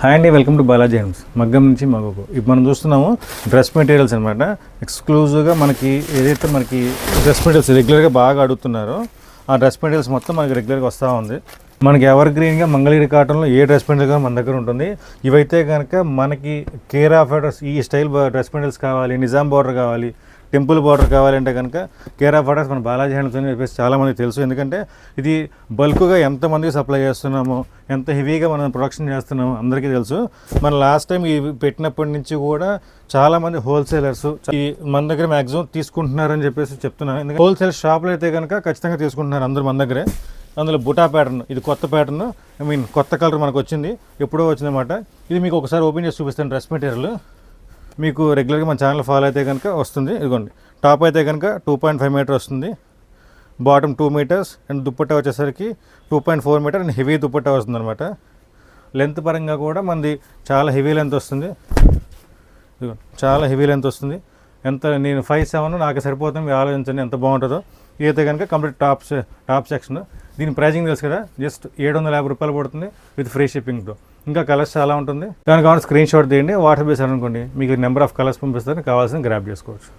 Hi అండి, welcome to Balaji hands. మగ్గం నుంచి మగకు. ఇప్పుడు మనం చూస్తున్నాము డ్రెస్ మెటీరియల్స్ అనమాట. ఎక్స్క్లూజివ్గా మనకి ఏదైతే మనకి డ్రెస్ మెటీరియల్స్ రెగ్యులర్గా బాగా అడుగుతున్నారో ఆ డ్రెస్ మెటీరియల్స్ మొత్తం మనకి రెగ్యులర్గా వస్తూ ఉంది. మనకి ఎవర్ గ్రీన్గా మంగళగిరి కాటన్లో ఏ డ్రెస్ మెటీరియల్ మన దగ్గర ఉంటుంది. ఇవైతే కనుక మనకి కేర్ ఆఫ్ అడ్రస్ ఈ స్టైల్ డ్రెస్ మెటీరియల్స్ కావాలి, నిజాం బార్డర్ కావాలి, టెంపుల్ బార్డర్ కావాలంటే కనుక కేర్ ఆఫ్ అడ్రస్ మన బాలాజీ హ్యాండ్స్ అని చెప్పేసి చాలామంది తెలుసు. ఎందుకంటే ఇది బల్క్గా ఎంతమందికి సప్లై చేస్తున్నామో, ఎంత హెవీగా మనం ప్రొడక్షన్ చేస్తున్నామో అందరికీ తెలుసు. మన లాస్ట్ టైం ఇవి పెట్టినప్పటి నుంచి కూడా చాలామంది హోల్సేలర్స్ ఈ మన దగ్గర మ్యాక్సిమం తీసుకుంటున్నారని చెప్పేసి చెప్తున్నాను. ఎందుకంటే హోల్సేల్ షాపులు అయితే కనుక ఖచ్చితంగా తీసుకుంటున్నారు అందరూ మన దగ్గరే. అందులో బుటా ప్యాటర్న్, ఇది కొత్త ప్యాటర్న్, కొత్త కలర్ మనకు వచ్చింది, ఎప్పుడో వచ్చిందన్నమాట. ఇది మీకు ఒకసారి ఓపెన్ చేసి చూపిస్తాను. డ్రెస్ మెటీరియల్ మీకు రెగ్యులర్గా మన ఛానల్ ఫాలో అయితే కనుక వస్తుంది. ఇదిగోండి, టాప్ అయితే కనుక 2.5 మీటర్ వస్తుంది, బాటమ్ 2 మీటర్స్ అండ్ దుప్పట్టా వచ్చేసరికి 2.4 మీటర్ అండ్ హెవీ దుప్పట్టా వస్తుంది అనమాట. లెంత్ పరంగా కూడా మనది చాలా హెవీ లెంత్ వస్తుంది. ఇదిగోండి, చాలా హెవీ లెంత్ వస్తుంది. ఎంత నేను 5'7" నాకు సరిపోతుంది. మీరు ఆలోచించండి ఎంత బాగుంటుందో. ఇదైతే కనుక కంప్లీట్ టాప్ సెక్షన్. దీని ప్రైజింగ్ తెలుసు కదా, జస్ట్ 750 రూపాయలు పడుతుంది విత్ ఫ్రీ షిప్పింగ్తో. ఇంకా కలర్స్ చాలా ఉంటుంది. దానికి కావాల్సిన స్క్రీన్ షాట్ తీయండి, వాట్సాప్ చేశారు అనుకోండి, మీకు నెంబర్ ఆఫ్ కలర్స్ పంపిస్తారు, కావాల్సిన గ్రాప్ చేసుకోవచ్చు.